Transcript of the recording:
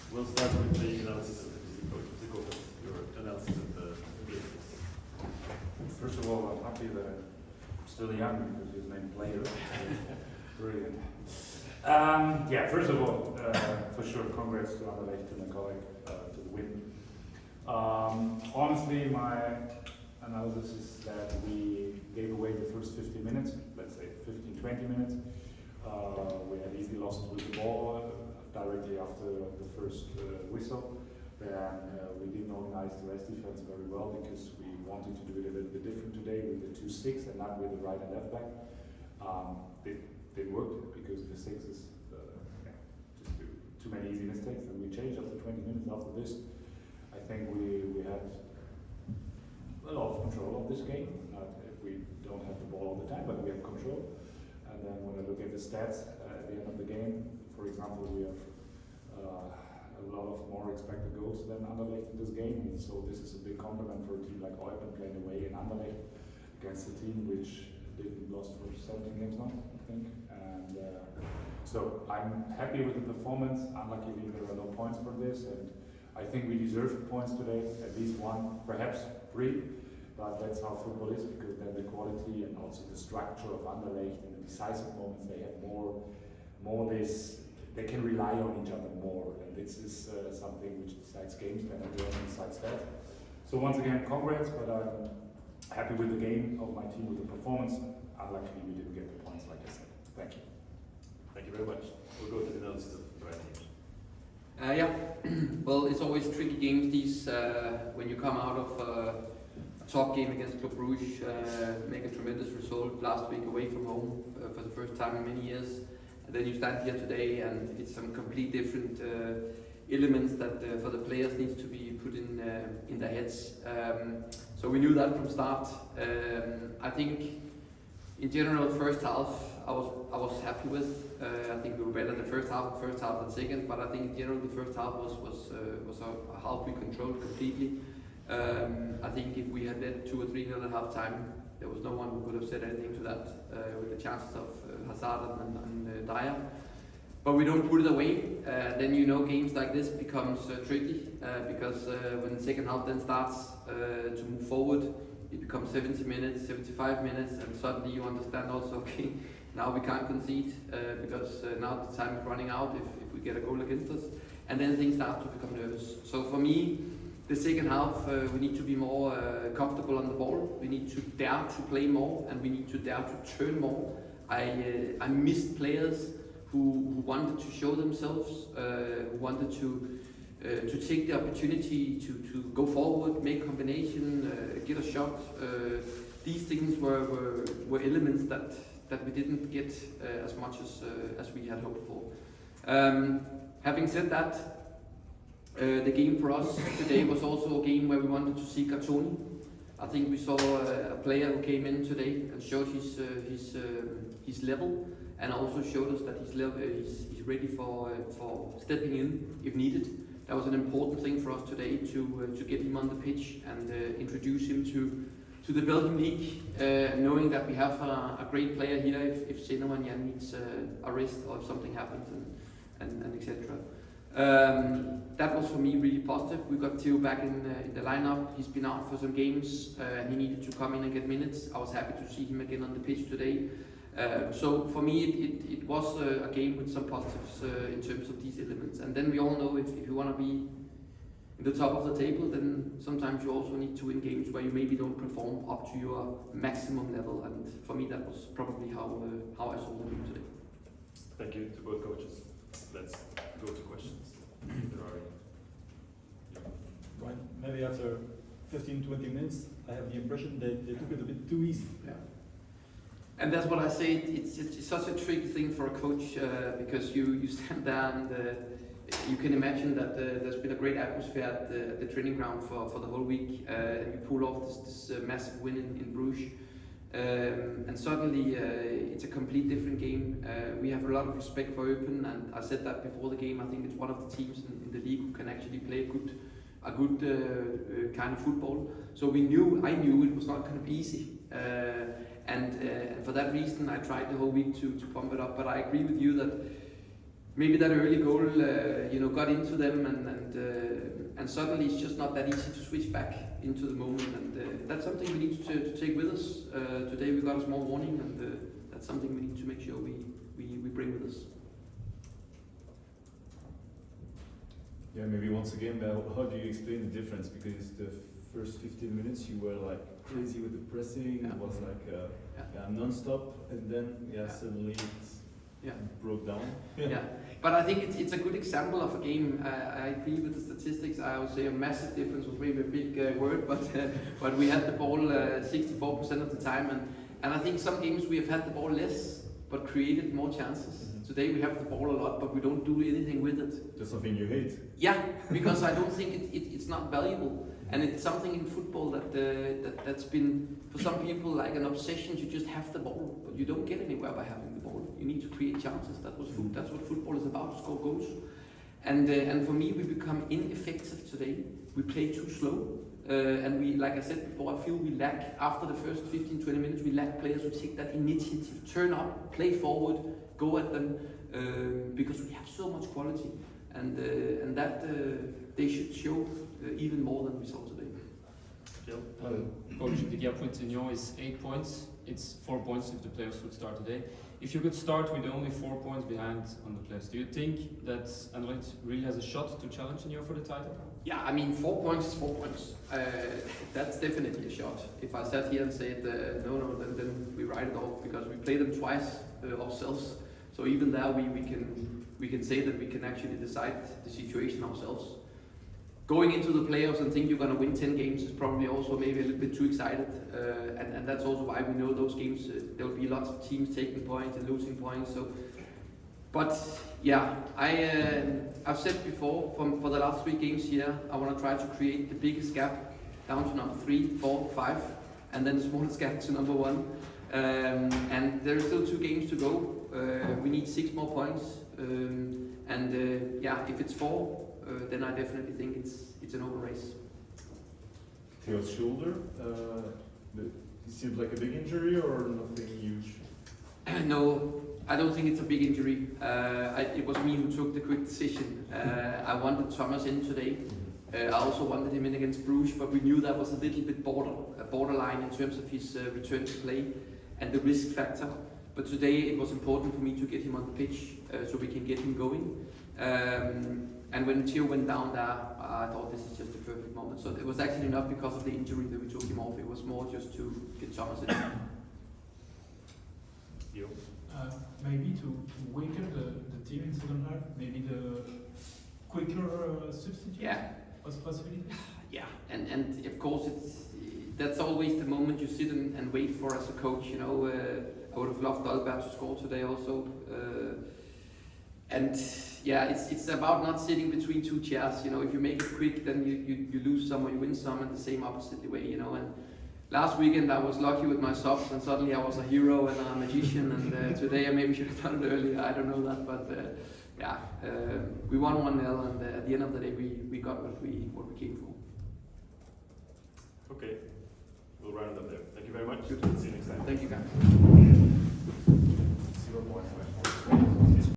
We'll start with the analysis of the physical, your analysis of the game. First of all, I'm happy that I'm still young because his name player. Brilliant. First of all, for sure, congrats to Anderlecht, to my colleague, to the win. Honestly, my analysis is that we gave away the first 50 minutes, let's say 15-20 minutes. We had easily lost with the ball directly after the first whistle. Then we didn't organize the rest defense very well because we wanted to do it a little bit different today with the 2-6 and not with the right and left back. They worked because the 6 is just too many easy mistakes, and we changed after 20 minutes after this. I think we had a lot of control of this game. Not if we don't have the ball all the time, but we have control. And then when I look at the stats at the end of the game, for example, we have a lot of more expected goals than Anderlecht in this game. And so this is a big compliment for a team like Eupen playing away in Anderlecht against a team which didn't lost for 17 games now, I think. And so I'm happy with the performance. Unluckily, there are no points for this, and I think we deserve points today, at least one, perhaps 3. But that's how football is, because then the quality and also the structure of Anderlecht in the decisive moments, they have more this, they can rely on each other more, and this is something which decides games than everyone decides that. So once again, congrats, but I'm happy with the game of my team, with the performance. Unluckily, we didn't get the points, like I said. Thank you. Thank you very much. We'll go to the analysis of the right team. Well, it's always tricky games these when you come out of a top game against Club Brugge, make a tremendous result last week away from home for the first time in many years, and then you stand here today and it's some complete different elements that for the players needs to be put in their heads. So we knew that from start. I think in general, first half I was happy with. I think we were better in the first half than second, but I think in general the first half was a half we controlled completely. I think if we had led 2 or 3-0 at half time, there was no one who could have said anything to that with the chances of Hazard and Dyer. But we don't put it away. Then games like this becomes tricky because when the second half then starts to move forward, it becomes 70 minutes, 75 minutes, and suddenly you understand also, okay, now we can't concede because now the time is running out if we get a goal against us, and then things start to become nervous. So for me, the second half, we need to be more comfortable on the ball. We need to dare to play more, and we need to dare to turn more. I missed players who wanted to show themselves, who wanted to take the opportunity to go forward, make combination, get a shot. These things were elements that we didn't get as much as we had hoped for. Having said that, the game for us today was also a game where we wanted to see Cartoni. I think we saw a player who came in today and showed his level, and also showed us that he's ready for stepping in if needed. That was an important thing for us today to get him on the pitch and introduce him to the Belgian league, knowing that we have a great player here if Seno and Jan needs a rest or if something happens and etc. That was for me really positive. We got Theo back in the lineup. He's been out for some games and he needed to come in and get minutes. I was happy to see him again on the pitch today. So for me it was a game with some positives in terms of these elements. And then we all know if you want to be in the top of the table, then sometimes you also need to win games where you maybe don't perform up to your maximum level. And for me that was probably how I saw the game today. Thank you to both coaches. Let's go to questions. If there are any. Right. Maybe after 15-20 minutes, I have the impression that they took it a bit too easy. Yeah. And that's what I say. It's such a tricky thing for a coach because you stand there and you can imagine that there's been a great atmosphere at the training ground for the whole week. And you pull off this massive win in Bruges. And suddenly it's a complete different game. We have a lot of respect for Eupen, and I said that before the game. I think it's one of the teams in the league who can actually play a good kind of football. So I knew it was not going to be easy, and for that reason I tried the whole week to pump it up. But I agree with you that maybe that early goal, got into them, and suddenly it's just not that easy to switch back into the moment, and that's something we need to take with us. Today we got a small warning, and that's something we need to make sure we bring with us. Yeah, maybe once again, how do you explain the difference? Because the first 15 minutes you were like crazy with the pressing, Yeah. it was like non-stop, and then suddenly it broke down. Yeah, but I think it's a good example of a game. I agree with the statistics. I would say a massive difference was maybe a big word, but we had the ball 64% of the time, and I think some games we have had the ball less, but created more chances. Today we have the ball a lot, but we don't do anything with it. That's something you hate. Yeah, because I don't think it's not valuable, and it's something in football that's been for some people like an obsession to just have the ball, but you don't get anywhere by having the ball. You need to create chances. That's what football is about, to score goals. And for me, we become ineffective today. We play too slow, and we, like I said before, I feel we lack after the first 15-20 minutes. We lack players who take that initiative, turn up, play forward, go at them, because we have so much quality, and that they should show even more than we saw today. Coach, the gap with Union is 8 points. It's 4 points if the players would start today. If you could start with only 4 points behind on the players, do you think that Anderlecht really has a shot to challenge Union for the title? Yeah, I mean, 4 points is 4 points. That's definitely a shot. If I sat here and said no, then we write it off, because we play them twice ourselves. So even there, we can say that we can actually decide the situation ourselves. Going into the playoffs and think you're going to win 10 games is probably also maybe a little bit too excited, and that's also why we know those games there will be lots of teams taking points and losing points. So, but yeah, I've said before, for the last 3 games here, I want to try to create the biggest gap down to number 3, 4, 5, and then the smallest gap to number 1. And there are still 2 games to go. We need 6 more points, if it's 4. Then I definitely think it's an over race. Theo's shoulder, it seemed like a big injury or nothing huge? No, I don't think it's a big injury. It was me who took the quick decision. I wanted Thomas in today. I also wanted him in against Bruges, but we knew that was a little bit borderline in terms of his return to play and the risk factor. But today it was important for me to get him on the pitch so we can get him going. And when Theo went down there, I thought this is just the perfect moment. So it was actually not because of the injury that we took him off. It was more just to get Thomas in. Maybe to wake up the team in second half, maybe the quicker substitute was a possibility? Yeah, and of course that's always the moment you sit and wait for as a coach. I would have loved Albert to score today also. It's about not sitting between 2 chairs. If you make it quick, then you lose some or you win some, and the same opposite way. And last weekend I was lucky with my subs, and suddenly I was a hero and a magician. And today I maybe should have done it earlier. I don't know that, but we won 1-0, and at the end of the day we got what we came for. Okay, we'll round it up there. Thank you very much. Good. See you next time. Thank you, guys. 0.5.